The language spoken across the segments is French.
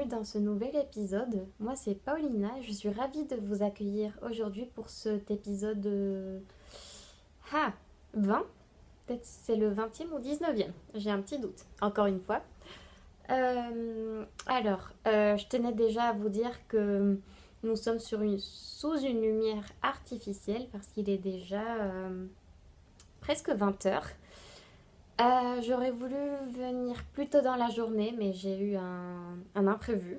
bienvenue dans ce nouvel épisode. Moi c'est Paulina et je suis ravie de vous accueillir aujourd'hui pour cet épisode 20. Peut-être c'est le 20e ou 19e, j'ai un petit doute, encore une fois. Je tenais déjà à vous dire que nous sommes sous une lumière artificielle parce qu'il est déjà presque 20 heures. J'aurais voulu venir plus tôt dans la journée, mais j'ai eu un imprévu.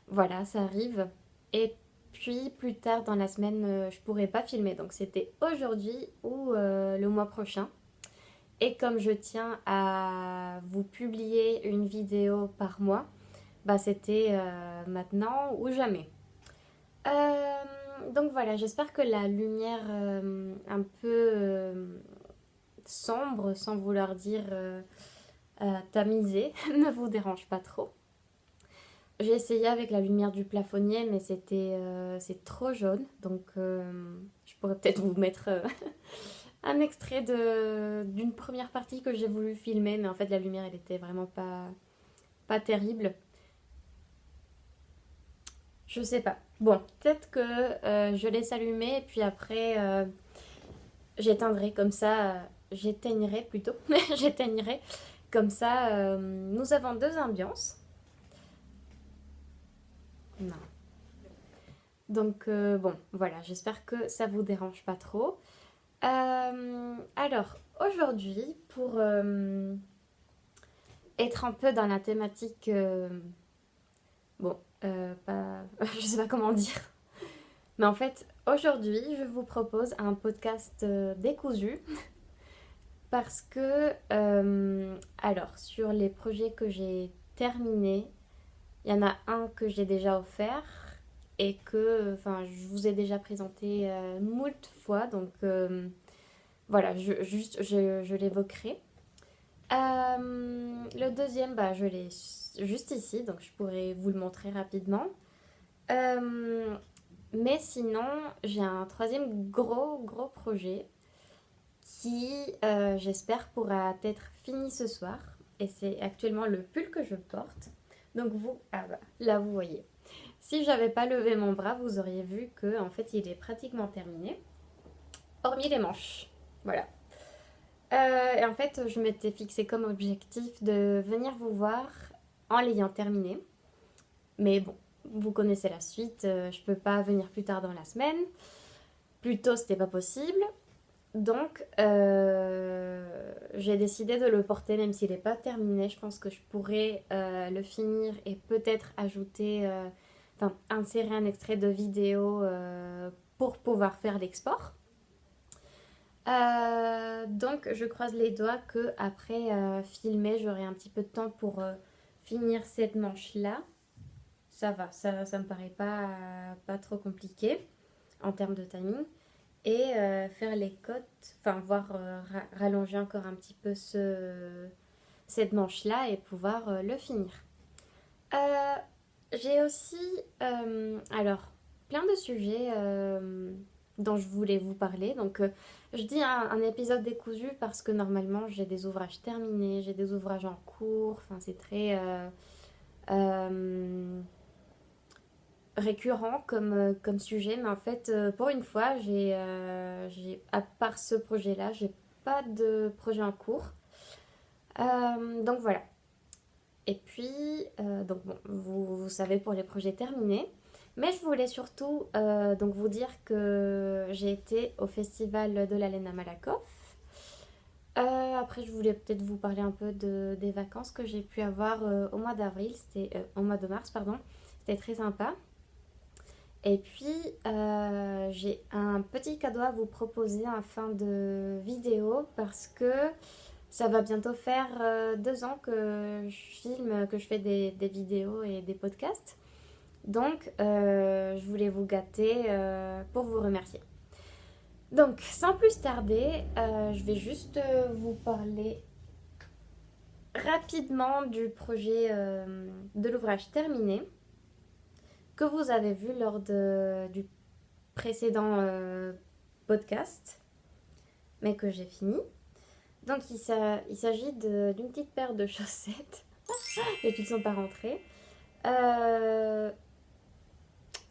Voilà, ça arrive. Et puis plus tard dans la semaine, je pourrais pas filmer. Donc c'était aujourd'hui ou le mois prochain. Et comme je tiens à vous publier une vidéo par mois, bah c'était maintenant ou jamais. Donc voilà, j'espère que la lumière un peu sombre, sans vouloir dire tamisée, ne vous dérange pas trop. J'ai essayé avec la lumière du plafonnier, mais c'est trop jaune, donc je pourrais peut-être vous mettre un extrait d'une première partie que j'ai voulu filmer, mais en fait la lumière elle était vraiment pas terrible. Je sais pas. Bon, peut-être que je laisse allumer et puis après j'éteindrai comme ça, j'éteignerai plutôt, j'éteignerai comme ça. Nous avons deux ambiances. Non. Donc bon, voilà, j'espère que ça vous dérange pas trop. Alors, aujourd'hui, pour être un peu dans la thématique, bon, pas, je sais pas comment dire, mais en fait, aujourd'hui, je vous propose un podcast décousu parce que, alors, sur les projets que j'ai terminés, il y en a un que j'ai déjà offert et que, enfin, je vous ai déjà présenté moult fois, donc voilà, je l'évoquerai. Le deuxième, bah, je l'ai juste ici, donc je pourrais vous le montrer rapidement. Euh, mais sinon, j'ai un troisième gros projet qui, j'espère, pourra être fini ce soir. Et c'est actuellement le pull que je porte. Donc vous, ah bah, là vous voyez. Si j'avais pas levé mon bras, vous auriez vu que en fait il est pratiquement terminé, hormis les manches. Voilà. Et en fait, je m'étais fixé comme objectif de venir vous voir en l'ayant terminé. Mais bon, vous connaissez la suite, je peux pas venir plus tard dans la semaine. Plus tôt, c'était pas possible. Donc, j'ai décidé de le porter, même s'il n'est pas terminé. Je pense que je pourrais le finir et peut-être ajouter, enfin, insérer un extrait de vidéo pour pouvoir faire l'export. Donc, je croise les doigts que après filmer, j'aurai un petit peu de temps pour finir cette manche-là. Ça va, ça me paraît pas trop compliqué en termes de timing. Et faire les côtes, enfin voir rallonger encore un petit peu cette manche-là et pouvoir le finir. Euh, j'ai aussi, alors, plein de sujets dont je voulais vous parler. Donc, je dis un épisode décousu parce que normalement, j'ai des ouvrages terminés, j'ai des ouvrages en cours. Enfin, c'est très euh, récurrent comme sujet. Mais en fait, pour une fois, à part ce projet-là, j'ai pas de projet en cours. Donc, voilà. Et puis, donc bon, vous savez pour les projets terminés. Mais je voulais surtout donc vous dire que j'ai été au festival de la Lena Malakoff. Après, je voulais peut-être vous parler un peu des vacances que j'ai pu avoir au mois d'avril, c'était au mois de mars, pardon. C'était très sympa. Et puis, j'ai un petit cadeau à vous proposer en fin de vidéo parce que ça va bientôt faire 2 ans que je filme, que je fais des vidéos et des podcasts. Donc, je voulais vous gâter pour vous remercier. Donc, sans plus tarder, je vais juste vous parler rapidement du projet de l'ouvrage terminé que vous avez vu lors du précédent podcast, mais que j'ai fini. Donc, il s'agit d'une petite paire de chaussettes, et qui ne sont pas rentrées. euh,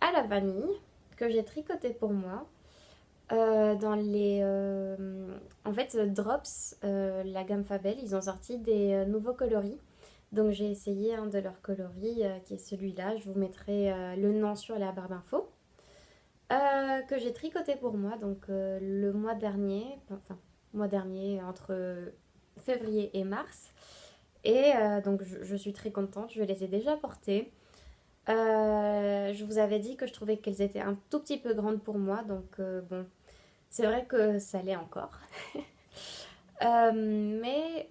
à la vanille que j'ai tricoté pour moi. Dans les... En fait, Drops, la gamme Fabel, ils ont sorti des nouveaux coloris. Donc j'ai essayé un de leurs coloris qui est celui-là. Je vous mettrai le nom sur la barre d'infos. Que j'ai tricoté pour moi donc le mois dernier, enfin mois dernier entre février et mars. Et donc je suis très contente, je les ai déjà portées. Je vous avais dit que je trouvais qu'elles étaient un tout petit peu grandes pour moi, donc bon, c'est vrai que ça l'est encore. Mais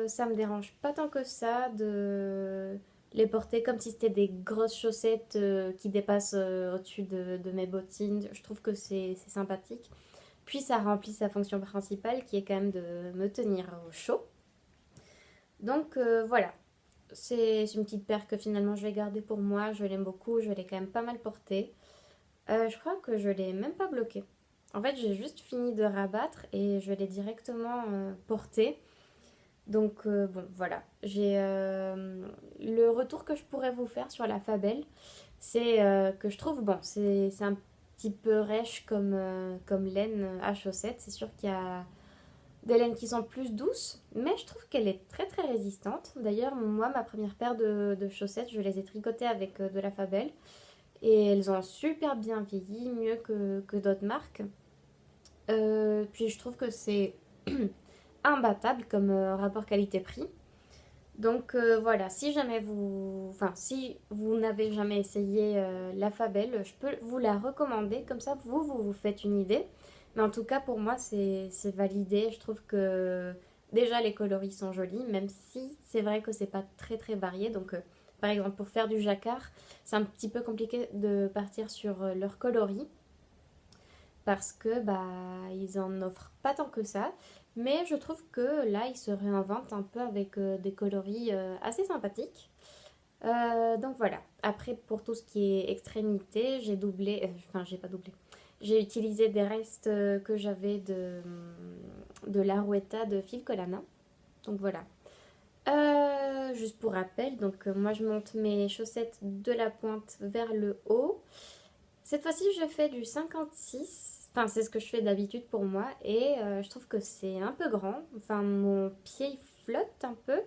ça me dérange pas tant que ça de les porter comme si c'était des grosses chaussettes qui dépassent au-dessus de mes bottines. Je trouve que c'est sympathique. Puis ça remplit sa fonction principale qui est quand même de me tenir au chaud. Donc voilà, c'est une petite paire que finalement je vais garder pour moi. Je l'aime beaucoup, je l'ai quand même pas mal portée. Je crois que je l'ai même pas bloquée. En fait, j'ai juste fini de rabattre et je l'ai directement portée. Donc bon, voilà. J'ai le retour que je pourrais vous faire sur la Fabelle, c'est que je trouve bon, c'est un petit peu rêche comme laine à chaussettes. C'est sûr qu'il y a des laines qui sont plus douces, mais je trouve qu'elle est très très résistante. D'ailleurs, moi, ma première paire de chaussettes, je les ai tricotées avec de la Fabelle et elles ont super bien vieilli, mieux que d'autres marques. Puis je trouve que c'est imbattable comme rapport qualité-prix. Donc voilà, si jamais vous, enfin si vous n'avez jamais essayé la Fabelle, je peux vous la recommander. Comme ça, vous faites une idée. Mais en tout cas, pour moi, c'est validé. Je trouve que déjà les coloris sont jolis, même si c'est vrai que c'est pas très très varié. Donc par exemple, pour faire du jacquard, c'est un petit peu compliqué de partir sur leurs coloris parce que bah ils en offrent pas tant que ça. Mais je trouve que là, ils se réinventent un peu avec des coloris assez sympathiques. Donc voilà. Après, pour tout ce qui est extrémité, j'ai doublé, enfin j'ai pas doublé. J'ai utilisé des restes que j'avais de l'Arouetta de Phil Collana. Donc voilà. Juste pour rappel, donc moi je monte mes chaussettes de la pointe vers le haut. Cette fois-ci, je fais du 56. Enfin, c'est ce que je fais d'habitude pour moi. Et je trouve que c'est un peu grand. Enfin, mon pied il flotte un peu.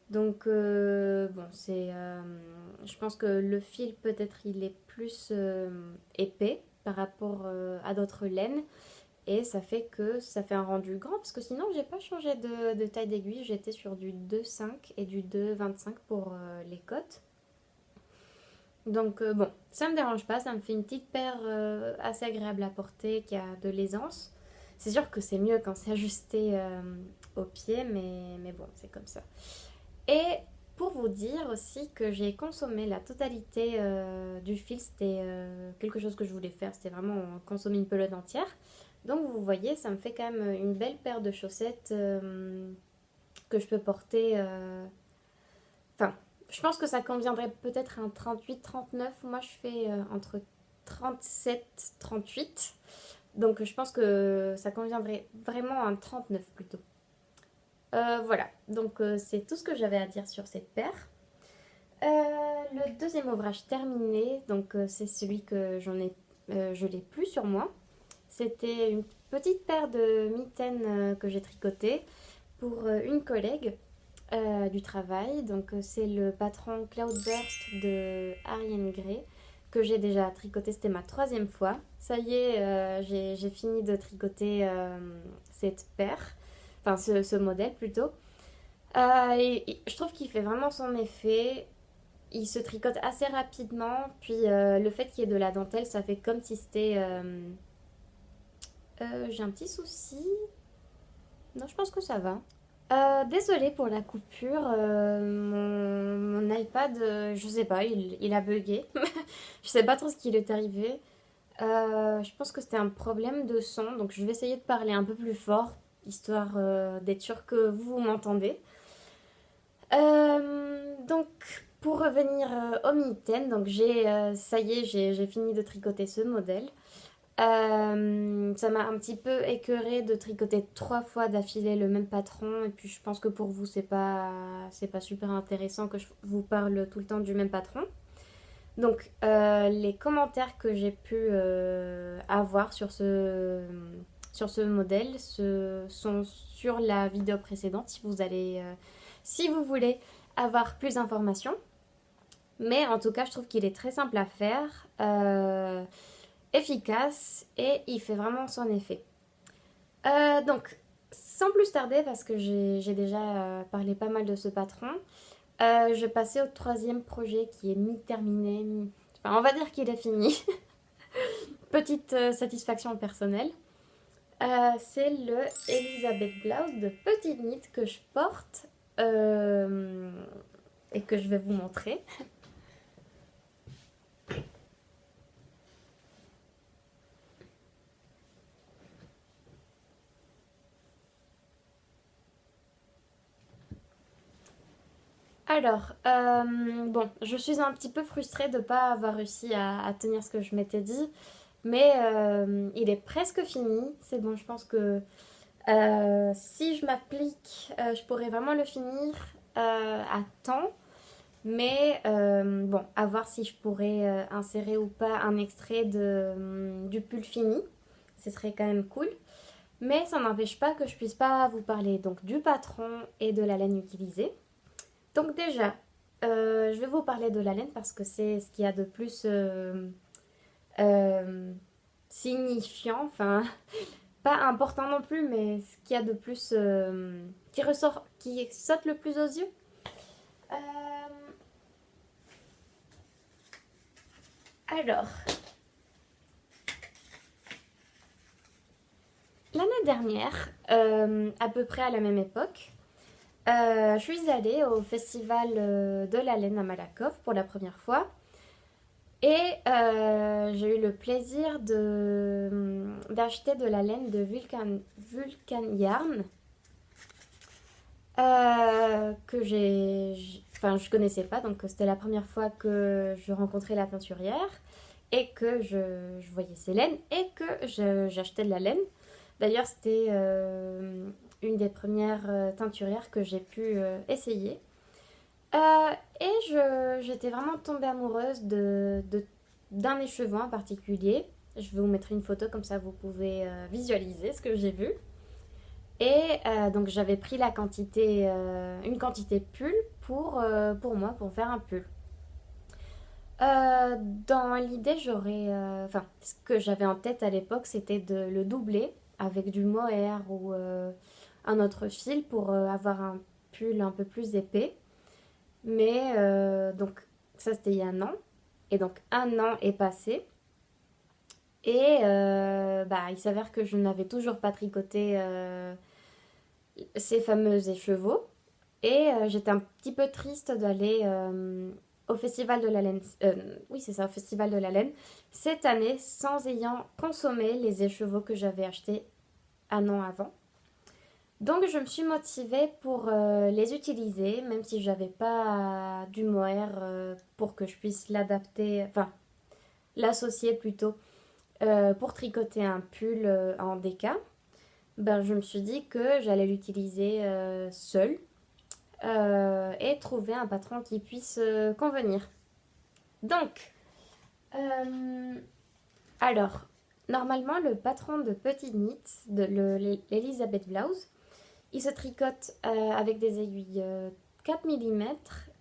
Donc, bon, c'est. Je pense que le fil, peut-être, il est plus épais par rapport à d'autres laines. Et ça fait que ça fait un rendu grand. Parce que sinon, j'ai pas changé de taille d'aiguille. J'étais sur du 2,5 et du 2,25 pour les côtes. Donc bon, ça me dérange pas, ça me fait une petite paire assez agréable à porter qui a de l'aisance. C'est sûr que c'est mieux quand c'est ajusté au pied, mais bon, c'est comme ça. Et pour vous dire aussi que j'ai consommé la totalité du fil, c'était quelque chose que je voulais faire, c'était vraiment consommer une pelote entière. Donc vous voyez, ça me fait quand même une belle paire de chaussettes que je peux porter. Enfin, je pense que ça conviendrait peut-être à un 38-39. Moi, je fais entre 37-38. Donc, je pense que ça conviendrait vraiment à un 39 plutôt. Voilà, donc c'est tout ce que j'avais à dire sur cette paire. Le deuxième ouvrage terminé, donc c'est celui que je l'ai plus sur moi. C'était une petite paire de mitaines que j'ai tricotées pour une collègue du travail. Donc c'est le patron Cloudburst de Ariane Gray que j'ai déjà tricoté. C'était ma troisième fois. Ça y est, j'ai fini de tricoter cette paire, enfin ce modèle plutôt. Et je trouve qu'il fait vraiment son effet. Il se tricote assez rapidement. Puis le fait qu'il y ait de la dentelle, ça fait comme si c'était... j'ai un petit souci. Non, je pense que ça va. Désolée pour la coupure, mon iPad, je sais pas, il a bugué. Je sais pas trop ce qui lui est arrivé. Je pense que c'était un problème de son, donc je vais essayer de parler un peu plus fort, histoire d'être sûre que vous m'entendez. Donc pour revenir au mitaine, donc ça y est, j'ai fini de tricoter ce modèle. Ça m'a un petit peu écœuré de tricoter 3 fois d'affilée le même patron et puis je pense que pour vous c'est pas super intéressant que je vous parle tout le temps du même patron. Donc, les commentaires que j'ai pu avoir sur ce modèle sont sur la vidéo précédente si vous voulez avoir plus d'informations. Mais en tout cas, je trouve qu'il est très simple à faire, efficace et il fait vraiment son effet. Donc, sans plus tarder, parce que j'ai déjà parlé pas mal de ce patron, je vais passer au troisième projet qui est mi-terminé. Enfin, on va dire qu'il est fini. Petite satisfaction personnelle. C'est le Elizabeth Blouse de Petite Knit que je porte et que je vais vous montrer. Alors, bon, je suis un petit peu frustrée de ne pas avoir réussi à tenir ce que je m'étais dit, mais il est presque fini. C'est bon, je pense que si je m'applique, je pourrais vraiment le finir à temps. Mais bon, à voir si je pourrais insérer ou pas un extrait du pull fini. Ce serait quand même cool. Mais ça n'empêche pas que je puisse pas vous parler donc du patron et de la laine utilisée. Donc déjà, je vais vous parler de la laine parce que c'est ce qu'il y a de plus euh, signifiant, enfin pas important non plus, mais ce qu'il y a de plus qui ressort, qui saute le plus aux yeux. Euh, alors, l'année dernière, à peu près à la même époque, je suis allée au festival de la laine à Malakoff pour la première fois. Et j'ai eu le plaisir d'acheter de la laine de Vulcan Yarn que enfin, je connaissais pas, donc c'était la première fois que je rencontrais la teinturière et que je voyais ces laines et que j'achetais de la laine. D'ailleurs, c'était une des premières teinturières que j'ai pu essayer. Et j'étais vraiment tombée amoureuse d'un échevin en particulier. Je vais vous mettre une photo comme ça vous pouvez visualiser ce que j'ai vu. Et donc j'avais pris une quantité pull pour moi, pour faire un pull. Dans l'idée, enfin, ce que j'avais en tête à l'époque, c'était de le doubler avec du mohair ou un autre fil pour avoir un pull un peu plus épais. Mais donc ça c'était il y a un an. Et donc un an est passé. Et bah, il s'avère que je n'avais toujours pas tricoté ces fameux écheveaux. Et j'étais un petit peu triste d'aller au Festival de la Laine. Oui, c'est ça, au Festival de la Laine. Cette année, sans ayant consommé les écheveaux que j'avais achetés un an avant. Donc je me suis motivée pour les utiliser, même si j'avais pas du mohair pour que je puisse l'adapter, enfin l'associer plutôt pour tricoter un pull en DK. Ben, je me suis dit que j'allais l'utiliser seule et trouver un patron qui puisse convenir. Donc, euh, alors, normalement le patron de Petit Knit, l'Elizabeth Blouse, il se tricote avec des aiguilles 4 mm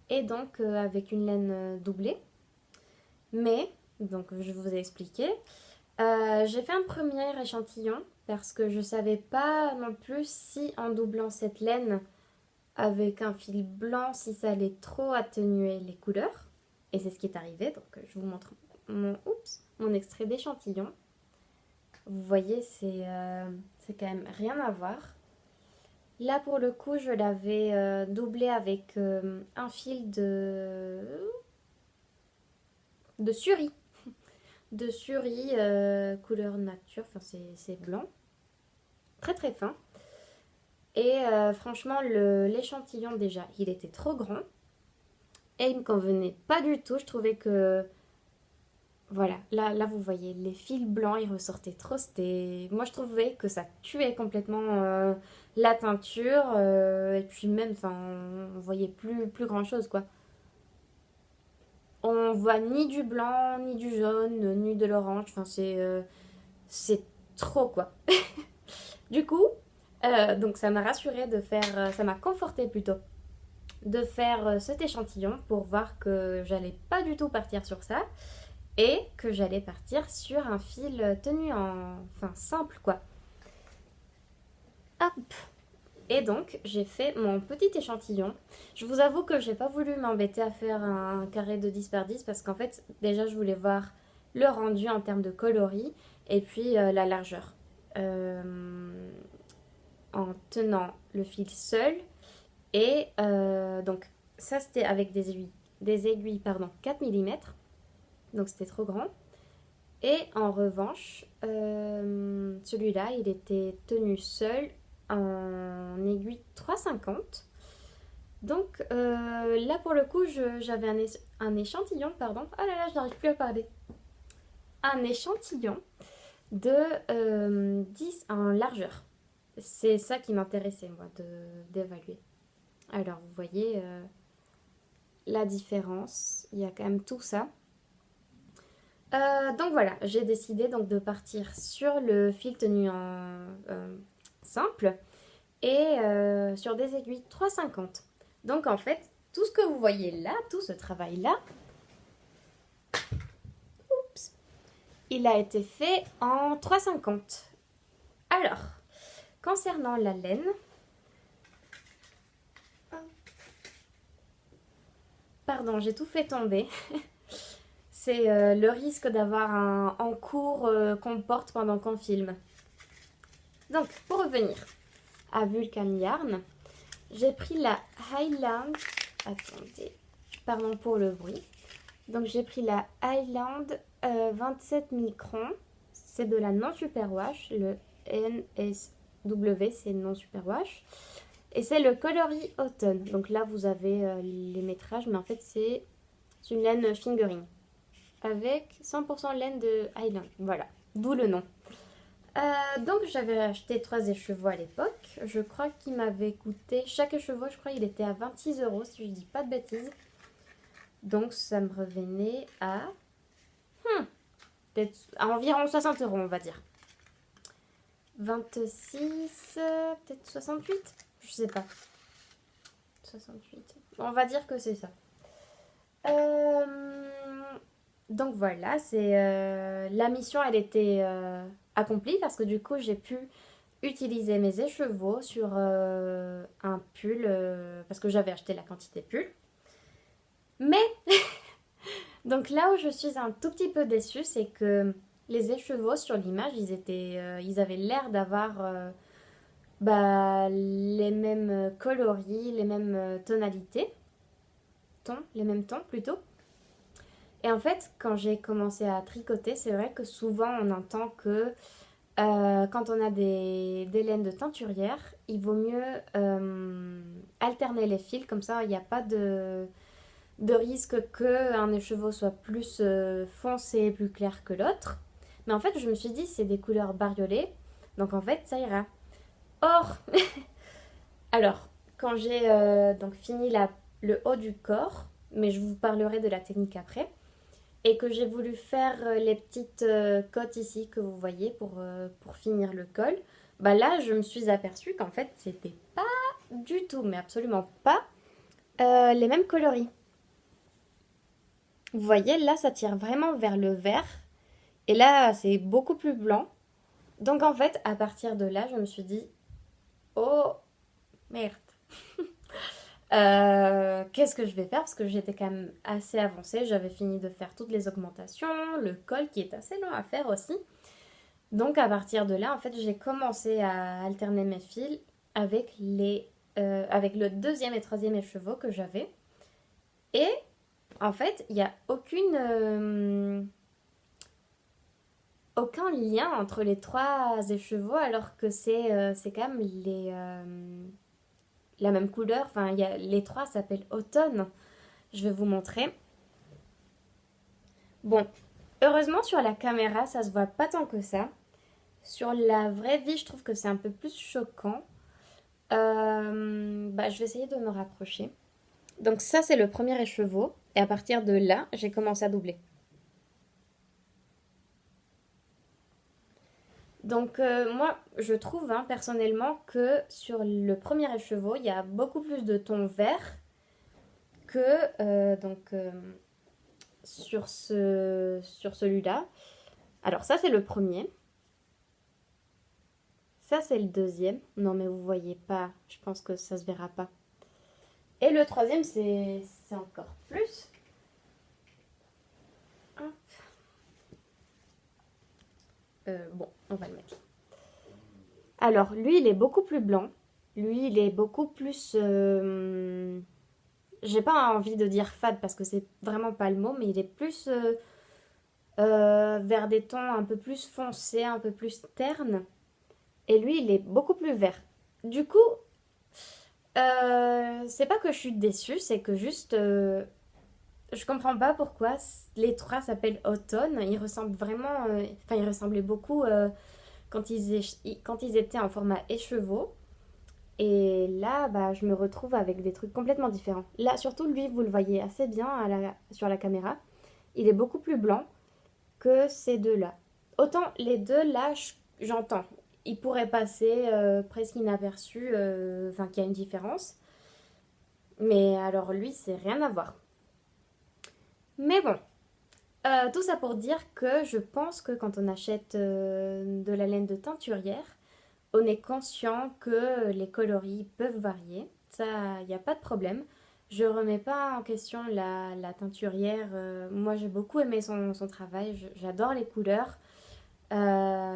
et donc avec une laine doublée. Mais, donc je vous ai expliqué, j'ai fait un premier échantillon parce que je ne savais pas non plus si en doublant cette laine avec un fil blanc, si ça allait trop atténuer les couleurs. Et c'est ce qui est arrivé, donc je vous montre mon extrait d'échantillon. Vous voyez, c'est quand même rien à voir. Là, pour le coup, je l'avais doublé avec un fil de Suri. De Suri, couleur nature, enfin c'est blanc. Très très fin. Et franchement, l'échantillon déjà, il était trop grand. Et il me convenait pas du tout. Je trouvais que... Voilà, là vous voyez, les fils blancs, ils ressortaient trop. Moi, je trouvais que ça tuait complètement la teinture. Et puis même, enfin, on voyait plus grand chose, quoi. On voit ni du blanc, ni du jaune, ni de l'orange. Enfin, c'est trop quoi. Du coup, donc ça m'a rassurée de faire, ça m'a confortée plutôt de faire cet échantillon pour voir que j'allais pas du tout partir sur ça et que j'allais partir sur un fil tenu en, enfin simple quoi. Hop. Et donc j'ai fait mon petit échantillon. Je vous avoue que j'ai pas voulu m'embêter à faire un carré de 10 par 10 parce qu'en fait déjà je voulais voir le rendu en termes de coloris et puis la largeur. En tenant le fil seul. Et donc, ça, c'était avec des aiguilles pardon, 4 mm. Donc, c'était trop grand. Et en revanche, celui-là, il était tenu seul en aiguille 3,50. Donc, là, pour le coup, j'avais un échantillon, pardon. Oh là là, je n'arrive plus à parler. Un échantillon de 10 en largeur. C'est ça qui m'intéressait, moi, d'évaluer. Alors, vous voyez la différence. Il y a quand même tout ça. Donc voilà, j'ai décidé donc de partir sur le fil tenu en simple et sur des aiguilles 3,50. Donc en fait, tout ce que vous voyez là, tout ce travail-là, oups, il a été fait en 3,50. Alors, concernant la laine, pardon, j'ai tout fait tomber. C'est le risque d'avoir un en cours qu'on porte pendant qu'on filme. Donc, pour revenir à Vulcan Yarn, j'ai pris la Highland. Attendez, pardon pour le bruit. Donc, j'ai pris la Highland 27 microns. C'est de la non-superwash. Le NSW, c'est non-superwash. Et c'est le coloris automne. Donc là, vous avez les métrages, mais en fait, c'est une laine fingering. Avec 100% laine de Highland. Voilà, d'où le nom. Donc j'avais acheté 3 écheveaux à l'époque. Je crois qu'il m'avait coûté, chaque écheveau, je crois il était à 26 € si je dis pas de bêtises. Donc ça me revenait à, peut-être à environ 60 € on va dire. 26, peut-être 68, je sais pas. 68, on va dire que c'est ça. Donc voilà, c'est la mission elle était accomplie parce que du coup j'ai pu utiliser mes écheveaux sur un pull parce que j'avais acheté la quantité pull. Mais donc là où je suis un tout petit peu déçue, c'est que les écheveaux sur l'image ils avaient l'air d'avoir les mêmes coloris, les mêmes tonalités, les mêmes tons plutôt. Et en fait, quand j'ai commencé à tricoter, c'est vrai que souvent on entend que quand on a des laines de teinturière, il vaut mieux alterner les fils, comme ça il n'y a pas de risque qu'un écheveau soit plus foncé, plus clair que l'autre. Mais en fait, je me suis dit, c'est des couleurs bariolées, donc en fait, ça ira. Or, alors, quand j'ai donc fini le haut du corps, mais je vous parlerai de la technique après, et que j'ai voulu faire les petites côtes ici que vous voyez pour finir le col, là je me suis aperçue qu'en fait c'était pas du tout, mais absolument pas les mêmes coloris. Vous voyez là ça tire vraiment vers le vert et là c'est beaucoup plus blanc. Donc en fait à partir de là je me suis dit oh merde. Qu'est-ce que je vais faire parce que j'étais quand même assez avancée, j'avais fini de faire toutes les augmentations, le col qui est assez long à faire aussi. Donc à partir de là en fait j'ai commencé à alterner mes fils avec avec le deuxième et troisième écheveau que j'avais. Et en fait il n'y a aucun lien entre les 3 écheveaux alors que c'est quand même la même couleur. Enfin, les 3 s'appellent automne. Je vais vous montrer. Bon, heureusement sur la caméra, ça se voit pas tant que ça. Sur la vraie vie, je trouve que c'est un peu plus choquant. Je vais essayer de me rapprocher. Donc ça, c'est le premier écheveau. Et à partir de là, j'ai commencé à doubler. Donc moi, je trouve hein, personnellement que sur le premier écheveau, il y a beaucoup plus de tons verts que sur celui-là. Alors ça, c'est le premier. Ça, c'est le deuxième. Non, mais vous voyez pas. Je pense que ça se verra pas. Et le troisième, c'est encore plus. Hop. Bon, on va le mettre. Alors, lui, il est beaucoup plus blanc. Lui, il est beaucoup plus... j'ai pas envie de dire fade parce que c'est vraiment pas le mot, mais il est plus vers des tons un peu plus foncés, un peu plus ternes. Et lui, il est beaucoup plus vert. Du coup, c'est pas que je suis déçue, c'est que juste... je comprends pas pourquoi les trois s'appellent automne. Ils ressemblent vraiment... Enfin, ils ressemblaient beaucoup quand ils étaient en format écheveau. Et là, bah, je me retrouve avec des trucs complètement différents. Là, surtout, lui, vous le voyez assez bien sur la caméra. Il est beaucoup plus blanc que ces deux-là. Autant les deux, là, j'entends. Il pourrait passer presque inaperçu, enfin, qu'il y a une différence. Mais alors, lui, c'est rien à voir. Mais bon, tout ça pour dire que je pense que quand on achète de la laine de teinturière, on est conscient que les coloris peuvent varier. Ça, il n'y a pas de problème. Je remets pas en question la teinturière. Moi, j'ai beaucoup aimé son travail. J'adore les couleurs.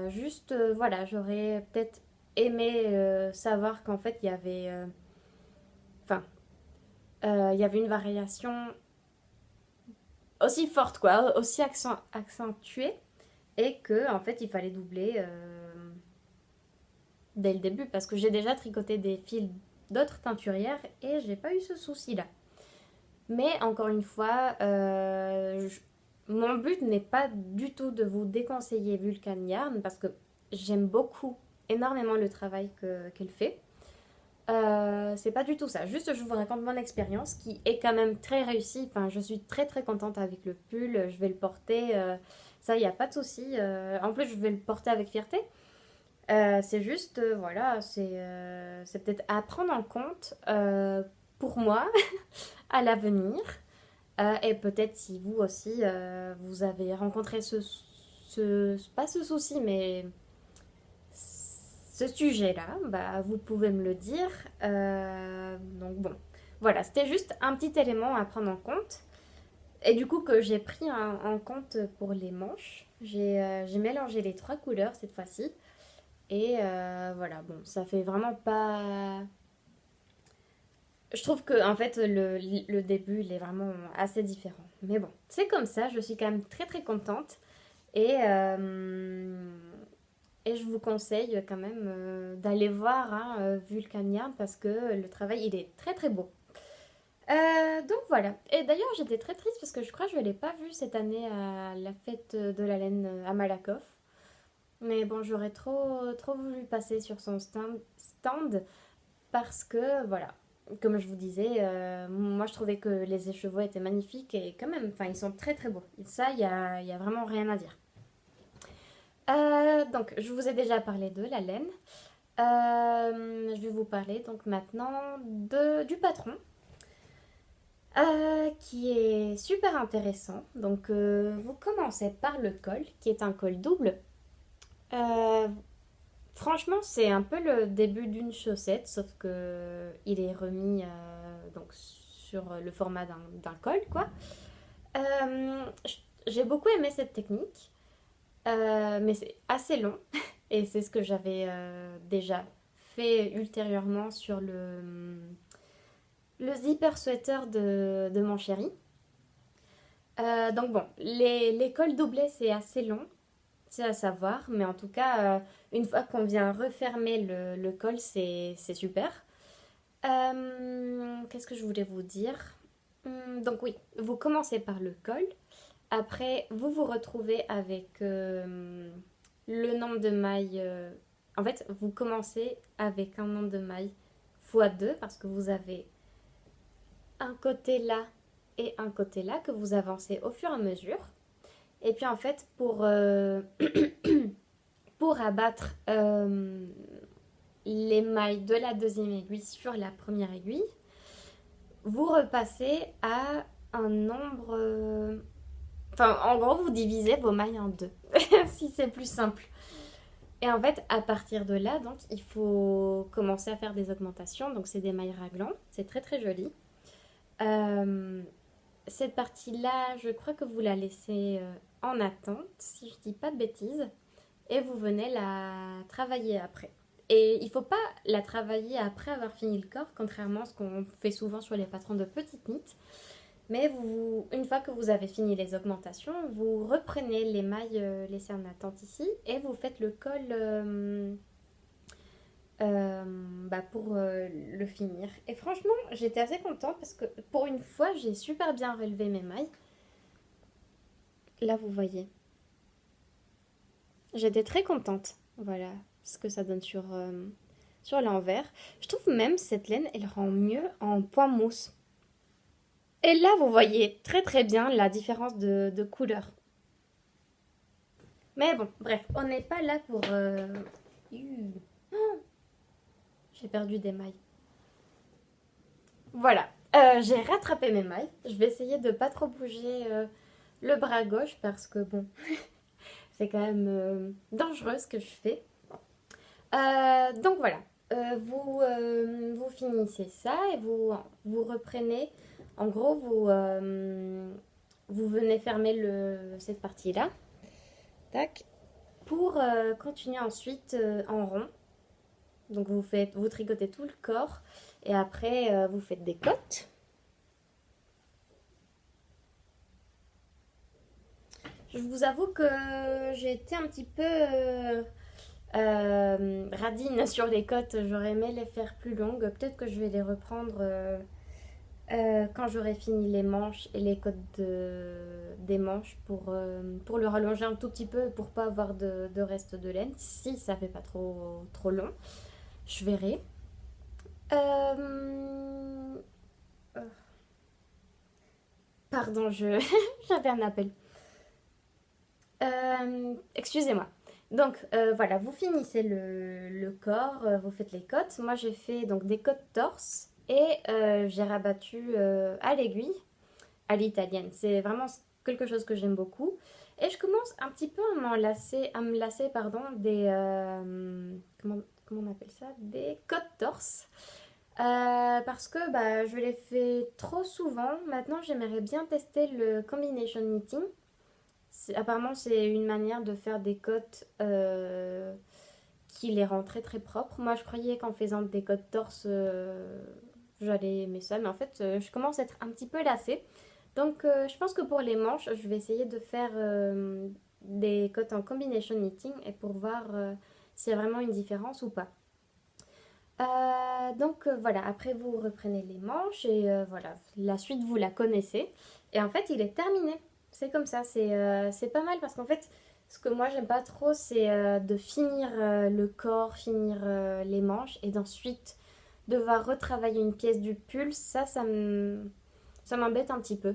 Juste, voilà, j'aurais peut-être aimé savoir qu'en fait, il y avait... Enfin, il y avait une variation aussi forte, quoi, aussi accentuée. Et que, en fait, il fallait doubler dès le début parce que j'ai déjà tricoté des fils d'autres teinturières et j'ai pas eu ce souci-là. Mais encore une fois, mon but n'est pas du tout de vous déconseiller Vulcan Yarn parce que j'aime beaucoup, énormément le travail qu'elle fait. C'est pas du tout ça. Juste, je vous raconte mon expérience qui est quand même très réussie. Enfin, je suis très très contente avec le pull. Je vais le porter. Ça, il n'y a pas de souci. En plus, je vais le porter avec fierté. C'est juste, voilà, c'est peut-être à prendre en compte pour moi à l'avenir. Et peut-être si vous aussi, vous avez rencontré pas ce souci, mais ce sujet-là, bah, vous pouvez me le dire. Donc bon, voilà, c'était juste un petit élément à prendre en compte. Et du coup que j'ai pris en compte pour les manches. J'ai mélangé les trois couleurs cette fois-ci. Et voilà, bon, ça fait vraiment pas... Je trouve que en fait le début il est vraiment assez différent. Mais bon, c'est comme ça, je suis quand même très très contente. Et, euh, et je vous conseille quand même d'aller voir hein, Vulcan Yarn parce que le travail il est très très beau. Donc voilà. Et d'ailleurs j'étais très triste parce que je crois que je ne l'ai pas vu cette année à la fête de la laine à Malakoff. Mais bon, j'aurais trop voulu passer sur son stand parce que, voilà, comme je vous disais, moi je trouvais que les écheveaux étaient magnifiques et quand même, enfin, ils sont très très beaux. Et ça, il y a vraiment rien à dire. Donc, je vous ai déjà parlé de la laine. Je vais vous parler donc maintenant du patron. Qui est super intéressant. Donc, vous commencez par le col, qui est un col double. Euh, Franchement, c'est un peu le début d'une chaussette, sauf que il est remis donc sur le format d'un col, quoi. J'ai beaucoup aimé cette technique, mais c'est assez long, et c'est ce que j'avais déjà fait ultérieurement sur le zipper sweater de mon chéri. Donc bon, les cols doublés, c'est assez long, c'est à savoir, mais en tout cas, une fois qu'on vient refermer le col, c'est super. Qu'est-ce que je voulais vous dire? Donc oui, vous commencez par le col. Après, vous vous retrouvez avec le nombre de mailles. En fait, vous commencez avec un nombre de mailles fois 2 parce que vous avez un côté là et un côté là que vous avancez au fur et à mesure. Et puis en fait, pour abattre les mailles de la deuxième aiguille sur la première aiguille, vous repassez à un nombre... Enfin, en gros, vous divisez vos mailles en deux, si c'est plus simple. Et en fait, à partir de là, donc, il faut commencer à faire des augmentations. Donc, c'est des mailles raglan. C'est très, très joli. Euh, cette partie-là, je crois que vous la laissez en attente, si je dis pas de bêtises. Et vous venez la travailler après. Et il ne faut pas la travailler après avoir fini le corps, contrairement à ce qu'on fait souvent sur les patrons de petites knits. Mais une fois que vous avez fini les augmentations, vous reprenez les mailles laissées en attente ici et vous faites le col pour le finir. Et franchement, j'étais assez contente parce que pour une fois, j'ai super bien relevé mes mailles. Là, vous voyez. J'étais très contente. Voilà ce que ça donne sur l'envers. Je trouve même cette laine, elle rend mieux en point mousse. Et là, vous voyez très très bien la différence de couleur. Mais bon, bref, on n'est pas là pour... J'ai perdu des mailles. Voilà, j'ai rattrapé mes mailles. Je vais essayer de pas trop bouger le bras gauche parce que bon, c'est quand même dangereux ce que je fais. Donc voilà, vous finissez ça et vous reprenez. En gros, vous venez fermer cette partie-là. Tac. Pour continuer ensuite en rond. Donc vous tricotez tout le corps et après vous faites des côtes. Je vous avoue que j'ai été un petit peu radine sur les côtes. J'aurais aimé les faire plus longues. Peut-être que je vais les reprendre quand j'aurai fini les manches et les côtes des manches pour le rallonger un tout petit peu pour pas avoir de reste de laine. Si ça fait pas trop long, je verrai. Euh, Pardon, j'avais un appel. Excusez-moi. Donc voilà, vous finissez le corps, vous faites les côtes. Moi j'ai fait donc des côtes torse et j'ai rabattu à l'aiguille, à l'italienne. C'est vraiment quelque chose que j'aime beaucoup. Et je commence un petit peu à me lasser pardon, des... comment on appelle ça? Des côtes torse. Parce que je les fais trop souvent. Maintenant, j'aimerais bien tester le combination knitting. Apparemment, c'est une manière de faire des côtes qui les rend très très propres. Moi, je croyais qu'en faisant des côtes torse, j'allais aimer ça. Mais en fait, je commence à être un petit peu lassée. Donc, je pense que pour les manches, je vais essayer de faire des côtes en combination knitting et pour voir s'il y a vraiment une différence ou pas. Donc voilà, après vous reprenez les manches et voilà, la suite vous la connaissez. Et en fait, il est terminé. C'est comme ça, c'est pas mal parce qu'en fait, ce que moi j'aime pas trop, c'est de finir le corps, finir les manches et d'ensuite devoir retravailler une pièce du pull. Ça m'embête un petit peu.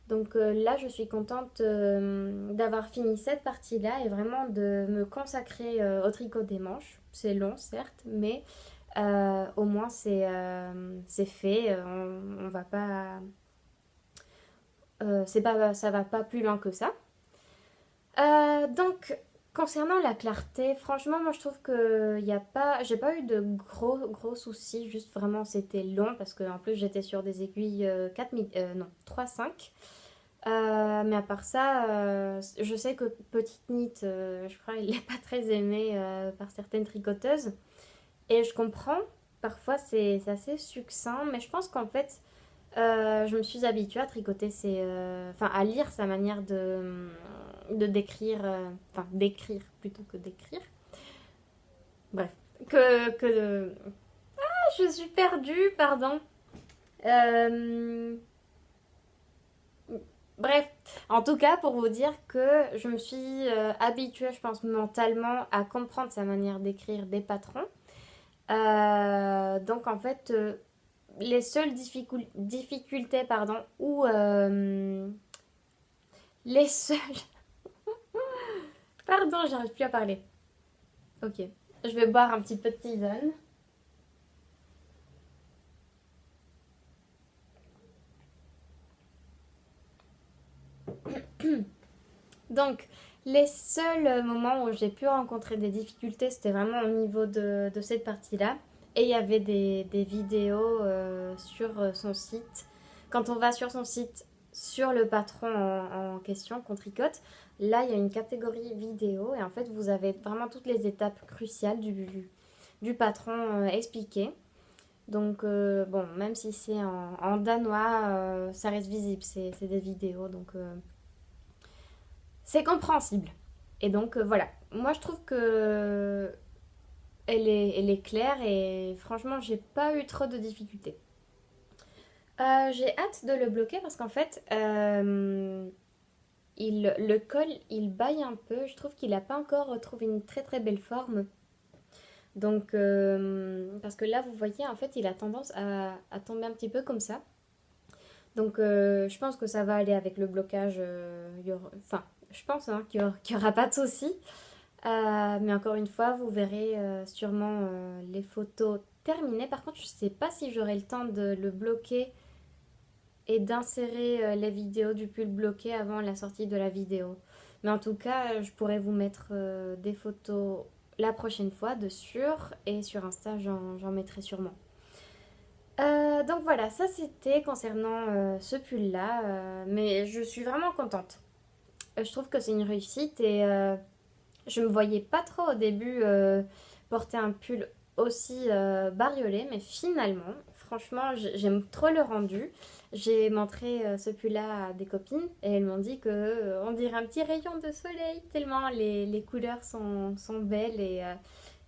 Donc là, je suis contente d'avoir fini cette partie-là et vraiment de me consacrer au tricot des manches. C'est long, certes, mais au moins c'est fait. On va pas, ça va pas plus loin que ça. Donc concernant la clarté, franchement, moi je trouve que j'ai pas eu de gros soucis. Juste vraiment, c'était long parce que en plus j'étais sur des aiguilles 3-5. Mais à part ça, je sais que Petite Knit, je crois, il n'est pas très aimé par certaines tricoteuses. Et je comprends, parfois c'est assez succinct, mais je pense qu'en fait, je me suis habituée à tricoter enfin, à lire sa manière de décrire, enfin, d'écrire plutôt que d'écrire. Bref, je suis perdue, pardon. Euh, Bref, en tout cas, pour vous dire que je me suis habituée, je pense, mentalement à comprendre sa manière d'écrire des patrons. Donc, en fait, les seules difficultés, pardon, ou les seules... Pardon, j'arrive plus à parler. Ok, je vais boire un petit peu de tisane. Donc, les seuls moments où j'ai pu rencontrer des difficultés, c'était vraiment au niveau de cette partie-là. Et il y avait des vidéos sur son site. Quand on va sur son site, sur le patron en question, qu'on tricote, là, il y a une catégorie vidéo. Et en fait, vous avez vraiment toutes les étapes cruciales du patron expliquées. Donc, bon, même si c'est en danois, ça reste visible, c'est des vidéos. Donc, c'est compréhensible. Et donc voilà, moi je trouve que elle est claire et franchement j'ai pas eu trop de difficultés. J'ai hâte de le bloquer parce qu'en fait le col il baille un peu. Je trouve qu'il n'a pas encore retrouvé une très très belle forme. Donc parce que là vous voyez en fait il a tendance à tomber un petit peu comme ça. Donc je pense que ça va aller avec le blocage. Enfin je pense hein, qu'il y aura pas de souci. Mais encore une fois, vous verrez sûrement les photos terminées. Par contre, je ne sais pas si j'aurai le temps de le bloquer et d'insérer les vidéos du pull bloqué avant la sortie de la vidéo. Mais en tout cas, je pourrais vous mettre des photos la prochaine fois de sûr et sur Insta, j'en mettrai sûrement. Donc voilà, ça c'était concernant ce pull-là. Mais je suis vraiment contente. Je trouve que c'est une réussite et je me voyais pas trop au début porter un pull aussi bariolé, mais finalement, franchement, j'aime trop le rendu. J'ai montré ce pull-là à des copines et elles m'ont dit que on dirait un petit rayon de soleil, tellement les couleurs sont belles et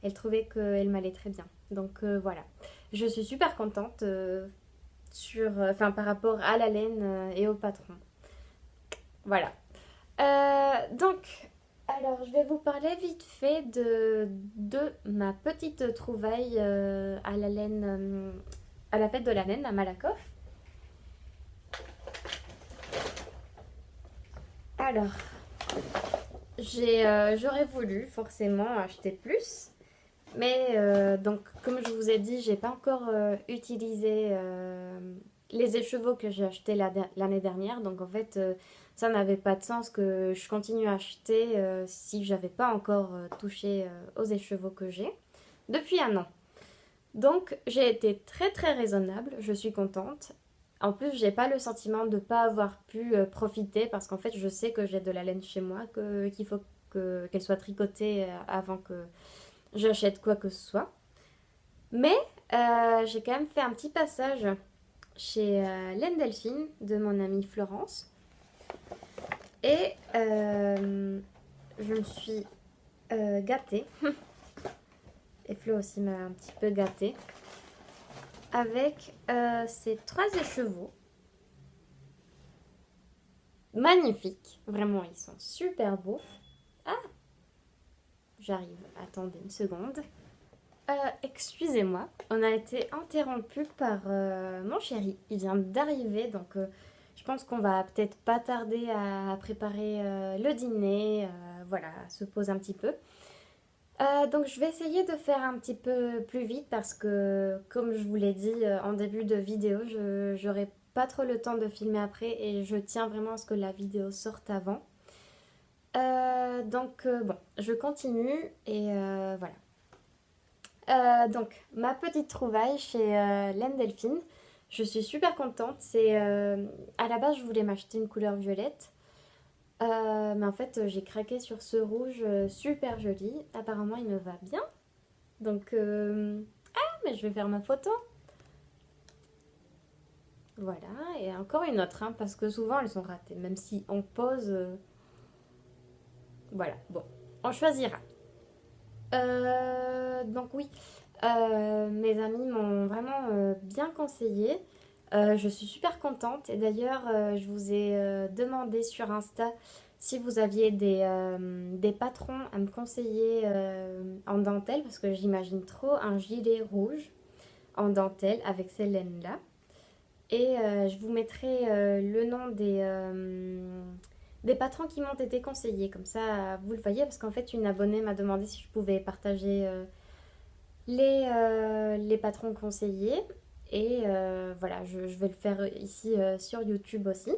elles trouvaient qu'elles m'allaient très bien. Donc voilà, je suis super contente enfin, par rapport à la laine et au patron. Voilà. Donc, alors, je vais vous parler vite fait de ma petite trouvaille à la laine, à la fête de la laine à Malakoff. Alors, j'aurais voulu forcément acheter plus, mais donc, comme je vous ai dit, j'ai pas encore utilisé les écheveaux que j'ai achetés l'année dernière. Donc, en fait, ça n'avait pas de sens que je continue à acheter si j'avais pas encore touché aux écheveaux que j'ai depuis un an. Donc, j'ai été très très raisonnable. Je suis contente. En plus, j'ai pas le sentiment de ne pas avoir pu profiter parce qu'en fait, je sais que j'ai de la laine chez moi, qu'il faut qu'elle soit tricotée avant que j'achète quoi que ce soit. Mais j'ai quand même fait un petit passage chez Laine Delphine de mon amie Florence. Et je me suis gâtée. Et Flo aussi m'a un petit peu gâtée. Avec ces trois écheveaux. Magnifiques. Vraiment, ils sont super beaux. Ah, j'arrive. Attendez une seconde. Excusez-moi, on a été interrompu par mon chéri. Il vient d'arriver, donc je pense qu'on va peut-être pas tarder à préparer le dîner. Voilà, se poser un petit peu. Donc je vais essayer de faire un petit peu plus vite parce que, comme je vous l'ai dit en début de vidéo, je j'aurai pas trop le temps de filmer après et je tiens vraiment à ce que la vidéo sorte avant. Donc bon, je continue et voilà. Donc, ma petite trouvaille chez Laine Delphine. Je suis super contente. À la base, je voulais m'acheter une couleur violette. Mais en fait, j'ai craqué sur ce rouge super joli. Apparemment, il me va bien. Donc, mais je vais faire ma photo. Voilà. Et encore une autre, hein, parce que souvent, elles sont ratées. Même si on pose... Voilà. Bon, on choisira. Donc oui, mes amis m'ont vraiment bien conseillé. Je suis super contente. Et d'ailleurs, je vous ai demandé sur Insta si vous aviez des patrons à me conseiller en dentelle, parce que j'imagine trop un gilet rouge. en dentelle avec ces laines-là. Et je vous mettrai le nom des patrons qui m'ont été conseillés. Comme ça, vous le voyez, parce qu'en fait, une abonnée m'a demandé si je pouvais partager les patrons conseillés. Et voilà, je vais le faire ici sur YouTube aussi.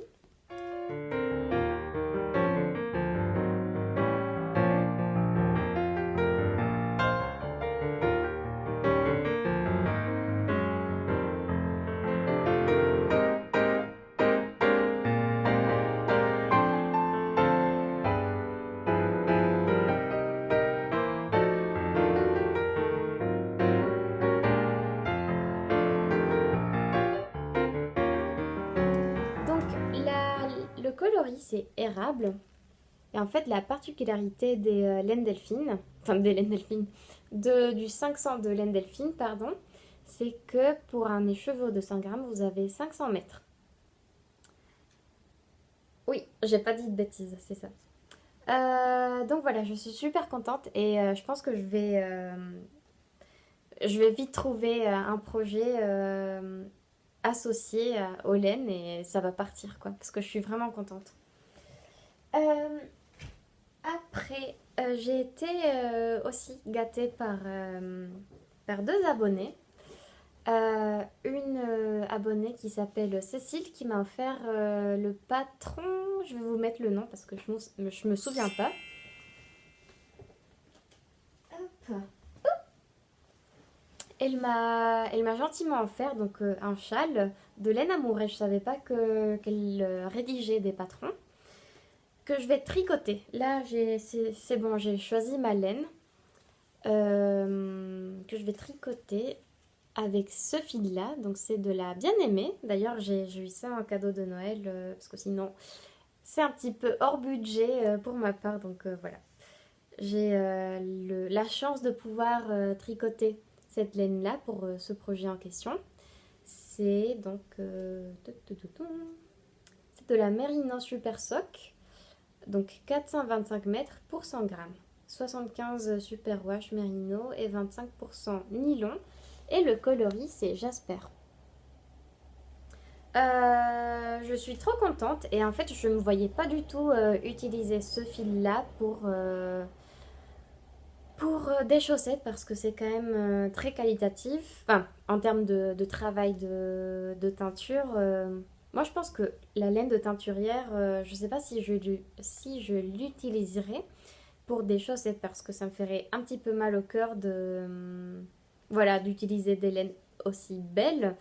Donc, le coloris, c'est érable. Et en fait, la particularité des laines delphines, enfin des laines delphines, du 500 de laine delphine, pardon, c'est que pour un écheveau de 100 grammes, vous avez 500 mètres. Oui, j'ai pas dit de bêtises, c'est ça. Donc voilà, je suis super contente et je pense que je vais vite trouver un projet associé aux laines et ça va partir quoi, parce que je suis vraiment contente. Euh, Après, j'ai été aussi gâtée par deux abonnés. Une abonnée qui s'appelle Cécile qui m'a offert le patron. Je vais vous mettre le nom parce que je me souviens pas. Hop. Elle m'a gentiment offert donc un châle de laine amourée. Je savais pas qu'elle rédigeait des patrons que je vais tricoter. Là, c'est bon, j'ai choisi ma laine que je vais tricoter avec ce fil-là. Donc, c'est de la bien-aimée. D'ailleurs, j'ai eu ça en cadeau de Noël parce que sinon, c'est un petit peu hors budget pour ma part. Donc, voilà. J'ai la chance de pouvoir tricoter cette laine-là pour ce projet en question. C'est donc c'est de la Merino Super Sock, donc 425 mètres pour 100 grammes. 75 super wash Merino et 25% nylon. Et le coloris, c'est Jasper. Je suis trop contente et en fait, je ne me voyais pas du tout utiliser ce fil-là pour des chaussettes parce que c'est quand même très qualitatif. Enfin, en termes de travail de teinture, moi je pense que la laine de teinturière, je ne sais pas si je l'utiliserai pour des chaussettes parce que ça me ferait un petit peu mal au cœur voilà, d'utiliser des laines aussi belles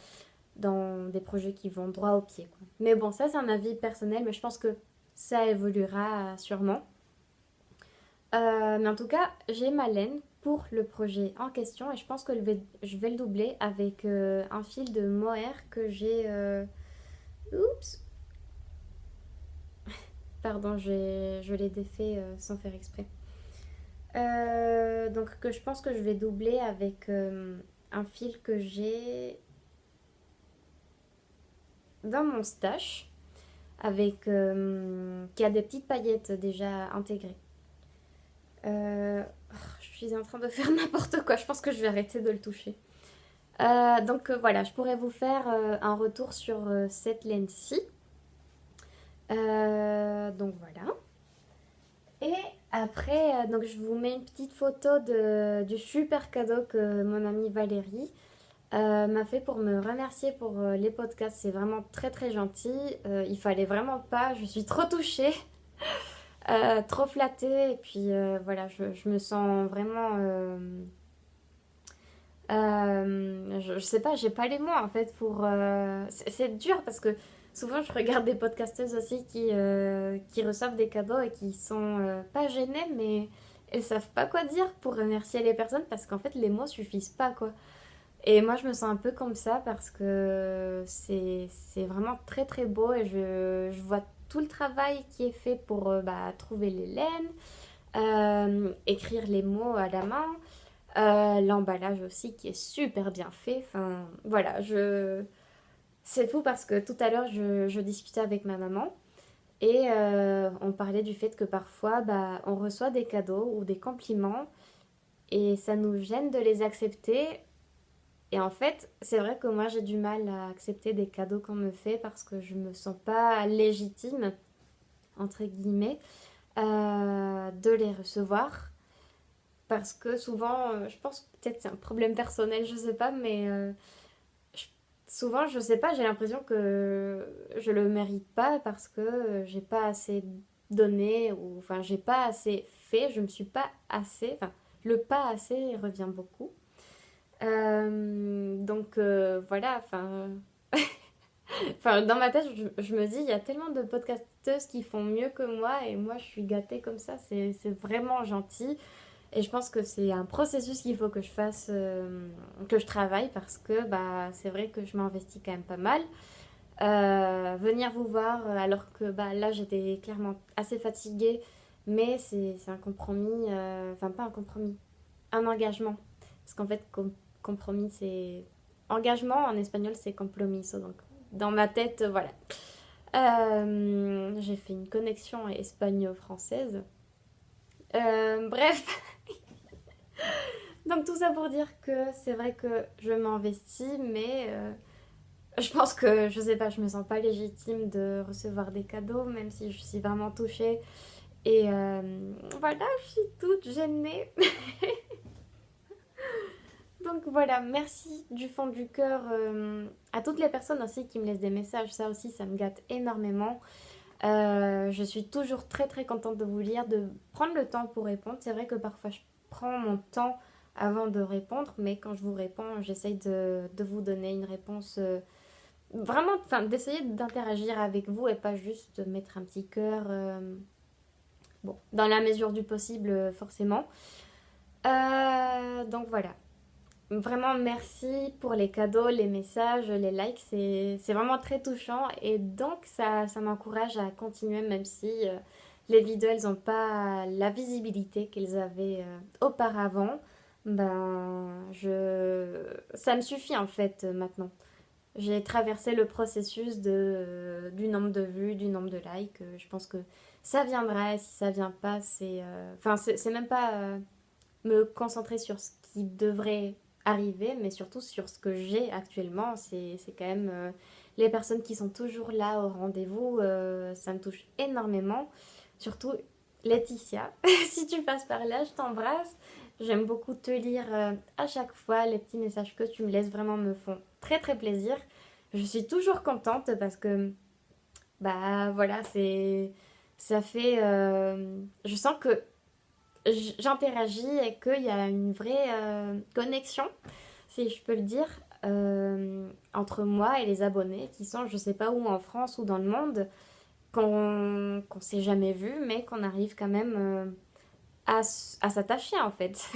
dans des projets qui vont droit au pied, quoi. Mais bon, ça c'est un avis personnel, mais je pense que ça évoluera sûrement. Mais en tout cas, j'ai ma laine pour le projet en question et je pense que je vais le doubler avec un fil de mohair que j'ai... Oups, pardon, je l'ai défait sans faire exprès. Donc que je pense que je vais doubler avec un fil que j'ai dans mon stash avec qui a des petites paillettes déjà intégrées. Je suis en train de faire n'importe quoi. Je pense que je vais arrêter de le toucher. Donc voilà, je pourrais vous faire un retour sur cette laine-ci. Donc voilà. Et après, donc je vous mets une petite photo du super cadeau que mon amie Valérie m'a fait pour me remercier pour les podcasts. C'est vraiment très très gentil. Il fallait vraiment pas. Je suis trop touchée. Trop flattée et puis voilà je me sens vraiment je sais pas, j'ai pas les mots en fait pour c'est dur parce que souvent je regarde des podcasteuses aussi qui reçoivent des cadeaux et qui sont pas gênées mais elles savent pas quoi dire pour remercier les personnes parce qu'en fait les mots suffisent pas quoi. Et moi je me sens un peu comme ça parce que c'est vraiment très très beau et je vois tout le travail qui est fait pour trouver les laines, écrire les mots à la main, l'emballage aussi qui est super bien fait. Enfin voilà, c'est fou parce que tout à l'heure je discutais avec ma maman et on parlait du fait que parfois on reçoit des cadeaux ou des compliments et ça nous gêne de les accepter Et en fait, c'est vrai que moi j'ai du mal à accepter des cadeaux qu'on me fait parce que je me sens pas légitime, entre guillemets, de les recevoir. Parce que souvent, je pense peut-être que c'est un problème personnel, je sais pas, mais je- souvent, je sais pas, j'ai l'impression que je le mérite pas parce que j'ai pas assez donné ou enfin j'ai pas assez fait, je me suis pas assez, enfin le pas assez revient beaucoup. Voilà, enfin dans ma tête, je me dis il y a tellement de podcasteuses qui font mieux que moi et moi je suis gâtée comme ça, c'est vraiment gentil. Et je pense que c'est un processus qu'il faut que je fasse, que je travaille parce que bah, c'est vrai que je m'investis quand même pas mal. Venir vous voir alors que bah, là j'étais clairement assez fatiguée, mais c'est un compromis, enfin pas un compromis, un engagement. Parce qu'en fait, compromis c'est. Engagement en espagnol c'est compromiso. Donc dans ma tête, voilà. J'ai fait une connexion espagnole-française. Bref, donc tout ça pour dire que c'est vrai que je m'investis, mais je pense que, je sais pas, je me sens pas légitime de recevoir des cadeaux, même si je suis vraiment touchée. Et voilà, je suis toute gênée. Donc voilà, merci du fond du cœur à toutes les personnes aussi qui me laissent des messages. Ça aussi, ça me gâte énormément. Je suis toujours très très contente de vous lire, de prendre le temps pour répondre. C'est vrai que parfois je prends mon temps avant de répondre, mais quand je vous réponds, j'essaye de vous donner une réponse vraiment, enfin d'essayer d'interagir avec vous et pas juste de mettre un petit cœur, bon, dans la mesure du possible forcément. Donc voilà, vraiment merci pour les cadeaux, les messages, les likes, c'est vraiment très touchant et donc ça m'encourage à continuer même si les vidéos elles n'ont pas la visibilité qu'elles avaient auparavant. Ça me suffit en fait maintenant. J'ai traversé le processus du nombre de vues, du nombre de likes. Je pense que ça viendra et si ça vient pas, c'est même pas me concentrer sur ce qui devrait arriver, mais surtout sur ce que j'ai actuellement. C'est quand même les personnes qui sont toujours là au rendez-vous, ça me touche énormément. Surtout Laetitia, si tu passes par là, je t'embrasse. J'aime beaucoup te lire à chaque fois. Les petits messages que tu me laisses vraiment me font très très plaisir. Je suis toujours contente parce que bah voilà, ça fait je sens que j'interagis et qu'il y a une vraie connexion, si je peux le dire, entre moi et les abonnés qui sont, je sais pas où, en France ou dans le monde, qu'on s'est jamais vu, mais qu'on arrive quand même à s'attacher en fait.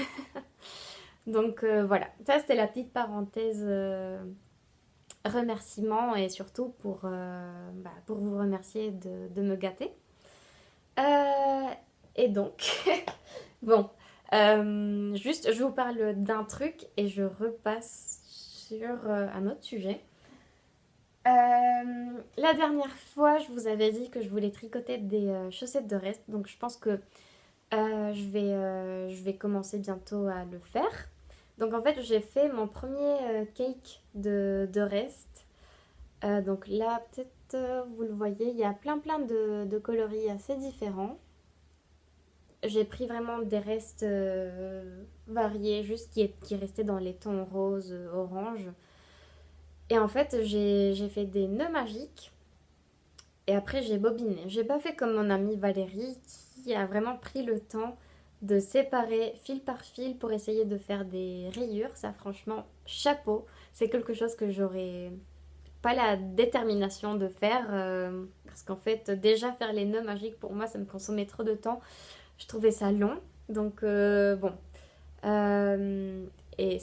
Donc voilà, ça c'était la petite parenthèse remerciement et surtout pour vous remercier de me gâter. Euh, et donc, bon, juste, je vous parle d'un truc et je repasse sur un autre sujet. La dernière fois, je vous avais dit que je voulais tricoter des chaussettes de reste, donc je pense que je vais commencer bientôt à le faire. Donc en fait, j'ai fait mon premier cake de reste. Donc là, peut-être vous le voyez, il y a plein de coloris assez différents. J'ai pris vraiment des restes variés, juste qui restaient dans les tons rose, orange. Et en fait, j'ai fait des nœuds magiques. Et après, j'ai bobiné. J'ai pas fait comme mon amie Valérie qui a vraiment pris le temps de séparer fil par fil pour essayer de faire des rayures. Ça, franchement, chapeau. C'est quelque chose que j'aurais pas la détermination de faire. Parce qu'en fait, déjà faire les nœuds magiques, pour moi, ça me consommait trop de temps. Je trouvais ça long. Donc, bon. Euh, et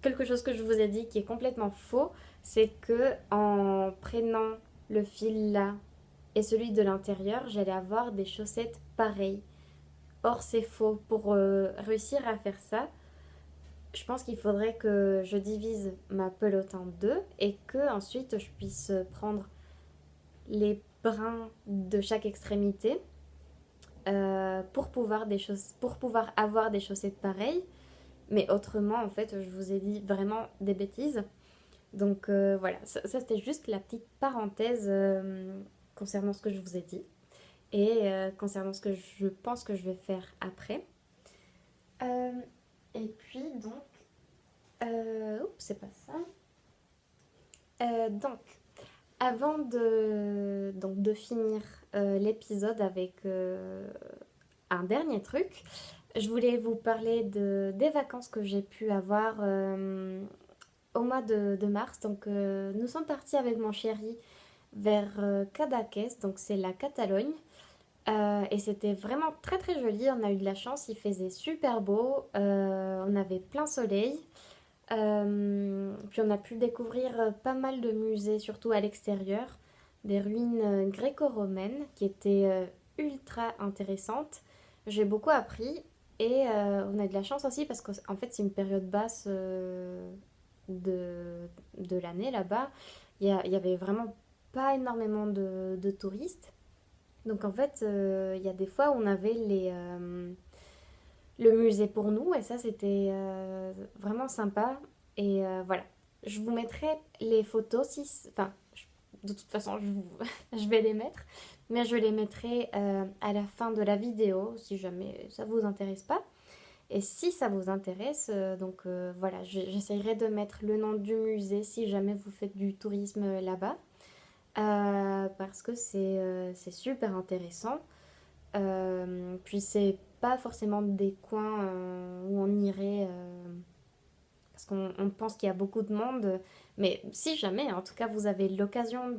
quelque chose que je vous ai dit qui est complètement faux, c'est que en prenant le fil là et celui de l'intérieur, j'allais avoir des chaussettes pareilles. Or, c'est faux. Pour réussir à faire ça, je pense qu'il faudrait que je divise ma pelote en deux et que ensuite je puisse prendre les brins de chaque extrémité pour pouvoir avoir des chaussettes pareilles. Mais autrement, en fait, je vous ai dit vraiment des bêtises. Donc voilà, ça, c'était juste la petite parenthèse concernant ce que je vous ai dit et concernant ce que je pense que je vais faire après. Euh, et puis donc, oups, c'est pas ça. Donc, avant de finir l'épisode avec un dernier truc, je voulais vous parler des vacances que j'ai pu avoir au mois de mars. Donc, nous sommes partis avec mon chéri vers Cadaqués, donc c'est la Catalogne. Et c'était vraiment très très joli, on a eu de la chance, il faisait super beau, on avait plein soleil. Puis on a pu découvrir pas mal de musées, surtout à l'extérieur, des ruines gréco-romaines qui étaient ultra intéressantes. J'ai beaucoup appris et on a eu de la chance aussi parce qu'en fait c'est une période basse de l'année là-bas. Il y avait vraiment pas énormément de touristes. Donc en fait, il y a des fois où on avait le musée pour nous et ça c'était vraiment sympa. Et voilà, je vous mettrai les photos, si, enfin de toute façon je vais les mettre, mais je les mettrai à la fin de la vidéo si jamais ça vous intéresse pas. Et si ça vous intéresse, donc voilà, j'essayerai de mettre le nom du musée si jamais vous faites du tourisme là-bas. Parce que c'est super intéressant. Puis c'est pas forcément des coins où on irait parce qu'on pense qu'il y a beaucoup de monde, mais si jamais, en tout cas, vous avez l'occasion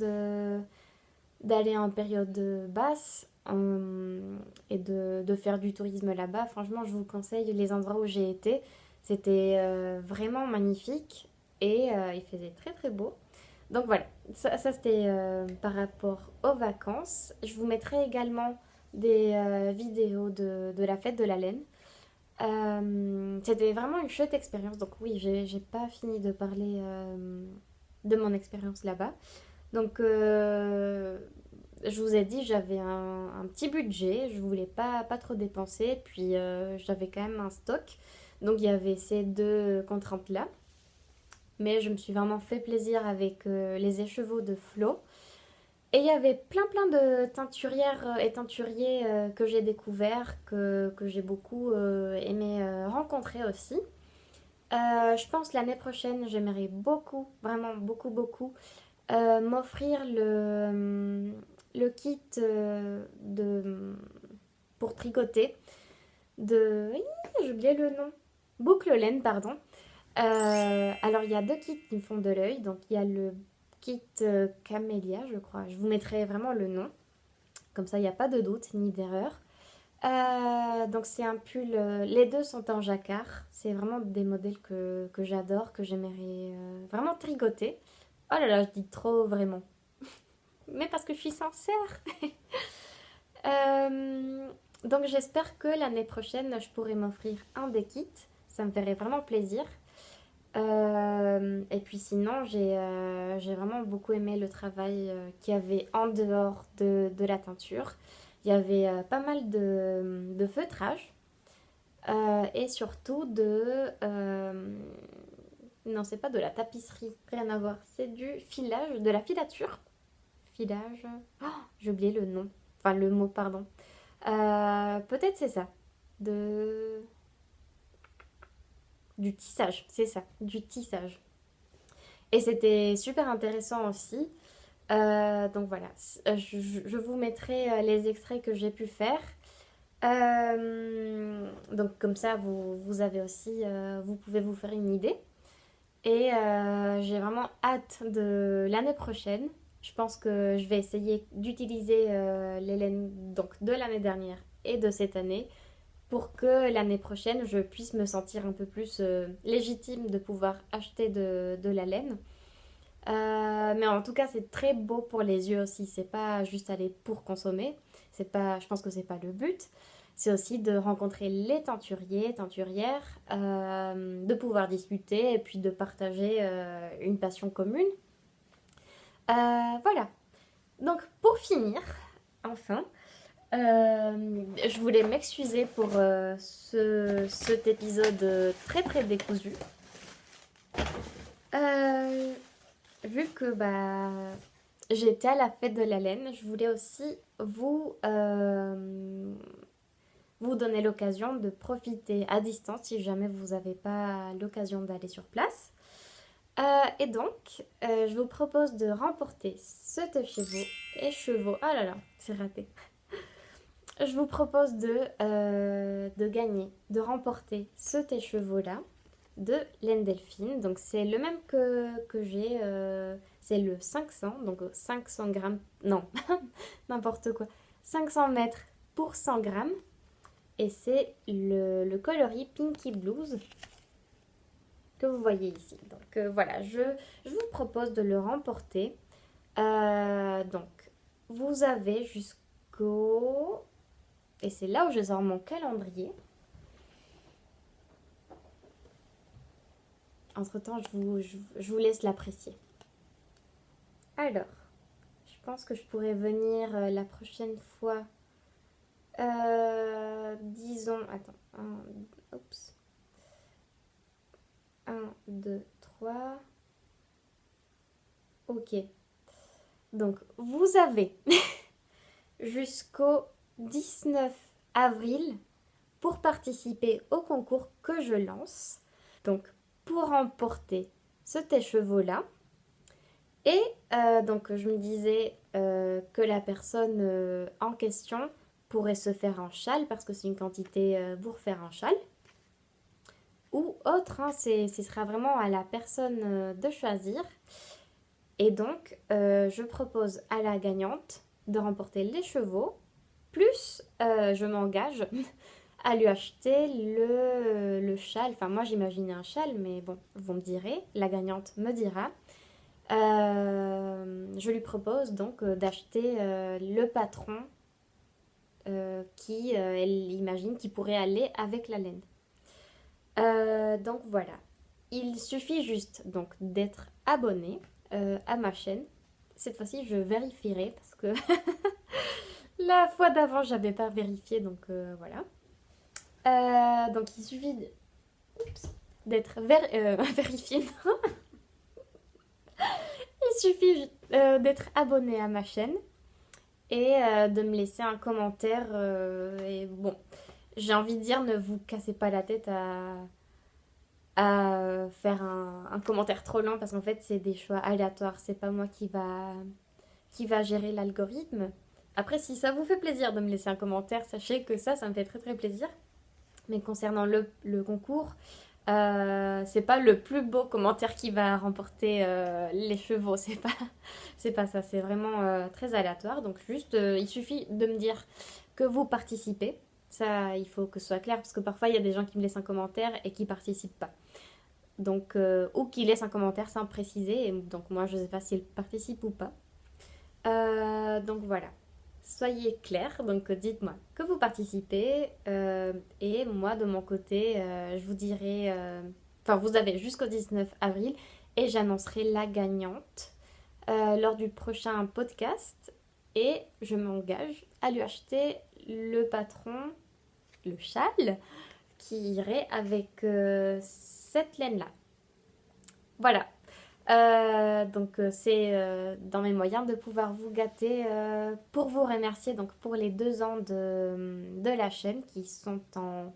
d'aller en période basse et de faire du tourisme là-bas, franchement, je vous conseille les endroits où j'ai été. C'était vraiment magnifique et il faisait très très beau. Donc voilà, ça c'était par rapport aux vacances. Je vous mettrai également des vidéos de la fête de la laine. C'était vraiment une chouette expérience. Donc oui, j'ai pas fini de parler de mon expérience là-bas. Donc je vous ai dit, j'avais un petit budget. Je voulais pas trop dépenser. Puis j'avais quand même un stock. Donc il y avait ces deux contraintes-là. Mais je me suis vraiment fait plaisir avec les écheveaux de Flo. Et il y avait plein de teinturières et teinturiers que j'ai découverts, que j'ai beaucoup aimé rencontrer aussi. Je pense l'année prochaine, j'aimerais beaucoup, vraiment beaucoup, m'offrir le kit pour tricoter de... J'ai oublié le nom. Boucle laine, pardon. Alors, il y a deux kits qui me font de l'œil. Donc, il y a le kit Camélia, je crois. Je vous mettrai vraiment le nom. Comme ça, il n'y a pas de doute ni d'erreur. Donc, c'est un pull. Les deux sont en jacquard. C'est vraiment des modèles que j'adore, que j'aimerais vraiment tricoter. Oh là là, je dis trop vraiment. Mais parce que je suis sincère. Euh, donc, j'espère que l'année prochaine, je pourrai m'offrir un des kits. Ça me ferait vraiment plaisir. Et puis sinon, j'ai vraiment beaucoup aimé le travail qu'il y avait en dehors de la teinture. Il y avait pas mal de feutrage et surtout non, c'est pas de la tapisserie, rien à voir. C'est du filage, de la filature. Filage. Oh, j'ai oublié le nom. Enfin, le mot, pardon. Peut-être c'est ça. De... Du tissage, c'est ça. Du tissage. Et c'était super intéressant aussi. Donc voilà, je vous mettrai les extraits que j'ai pu faire. Donc comme ça, vous avez aussi, vous pouvez vous faire une idée. Et j'ai vraiment hâte de l'année prochaine. Je pense que je vais essayer d'utiliser les laines donc, de l'année dernière et de cette année pour que l'année prochaine, je puisse me sentir un peu plus légitime de pouvoir acheter de la laine. Mais en tout cas, c'est très beau pour les yeux aussi. C'est pas juste aller pour consommer. C'est pas, je pense que c'est pas le but. C'est aussi de rencontrer les teinturiers, teinturières, de pouvoir discuter et puis de partager une passion commune. Voilà. Donc pour finir, enfin, Je voulais m'excuser pour cet épisode très très décousu. Euh, Vu que j'étais à la fête de la laine, je voulais aussi vous donner l'occasion de profiter à distance si jamais vous n'avez pas l'occasion d'aller sur place. Et donc, je vous propose de remporter ce chevaux. Ah là là, c'est raté. Je vous propose de gagner, de remporter ce chevaux-là de laine Delphine. Donc c'est le même que j'ai, c'est le 500, donc 500 grammes, non, n'importe quoi, 500 mètres pour 100 grammes. Et c'est le coloris Pinky Blues que vous voyez ici. Donc voilà, je vous propose de le remporter. Donc vous avez jusqu'au... Et c'est là où je sors mon calendrier. Entre-temps, je vous laisse l'apprécier. Alors, je pense que je pourrais venir la prochaine fois. Disons, attends, oups. 1, 2, 3. Ok. Donc, vous avez jusqu'au 19 avril pour participer au concours que je lance. Donc, pour remporter ce chevaux-là. Et donc, je me disais que la personne en question pourrait se faire un châle parce que c'est une quantité pour faire un châle. Ou autre, hein, ce sera vraiment à la personne de choisir. Et donc, je propose à la gagnante de remporter les chevaux, plus je m'engage à lui acheter le châle. Enfin, moi j'imaginais un châle, mais bon, vous me direz, la gagnante me dira. Je lui propose donc d'acheter le patron qui, elle imagine, qui pourrait aller avec la laine. Donc voilà, il suffit juste donc d'être abonné à ma chaîne. Cette fois-ci, je vérifierai parce que la fois d'avant, j'avais pas vérifié, donc voilà. Donc il suffit d'être vérifié. Il suffit d'être abonné à ma chaîne et de me laisser un commentaire. Et bon, j'ai envie de dire, ne vous cassez pas la tête à faire un commentaire trop lent parce qu'en fait, c'est des choix aléatoires. C'est pas moi qui va gérer l'algorithme. Après, si ça vous fait plaisir de me laisser un commentaire, sachez que ça me fait très très plaisir. Mais concernant le concours, c'est pas le plus beau commentaire qui va remporter les chevaux. C'est pas ça. C'est vraiment très aléatoire. Donc juste, il suffit de me dire que vous participez. Ça, il faut que ce soit clair parce que parfois il y a des gens qui me laissent un commentaire et qui participent pas. Donc, ou qui laissent un commentaire sans préciser. Et donc moi, je sais pas s'ils participent ou pas. Donc voilà. Soyez clairs, donc dites-moi que vous participez et moi de mon côté, je vous dirai, enfin vous avez jusqu'au 19 avril et j'annoncerai la gagnante lors du prochain podcast et je m'engage à lui acheter le patron, le châle qui irait avec cette laine-là. Voilà, donc c'est dans mes moyens de pouvoir vous gâter pour vous remercier donc pour les 2 ans de la chaîne qui sont en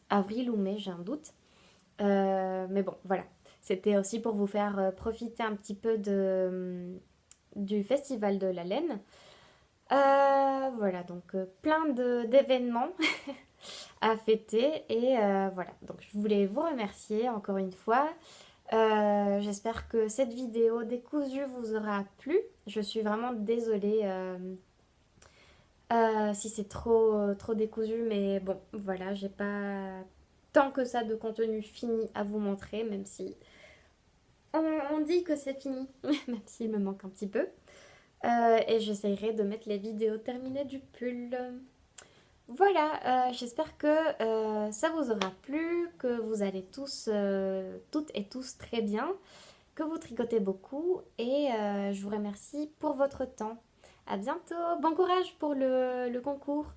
avril ou mai, j'ai un doute. Mais bon, voilà. C'était aussi pour vous faire profiter un petit peu du Festival de la Laine. Voilà, donc plein d'événements à fêter et voilà. Donc je voulais vous remercier encore une fois. J'espère que cette vidéo décousue vous aura plu. Je suis vraiment désolée si c'est trop décousu, mais bon, voilà, j'ai pas tant que ça de contenu fini à vous montrer, même si on dit que c'est fini, même s'il me manque un petit peu. Et j'essayerai de mettre les vidéos terminées du pull. Voilà, j'espère que ça vous aura plu, que vous allez tous, toutes et tous très bien, que vous tricotez beaucoup et je vous remercie pour votre temps. À bientôt. Bon courage pour le concours.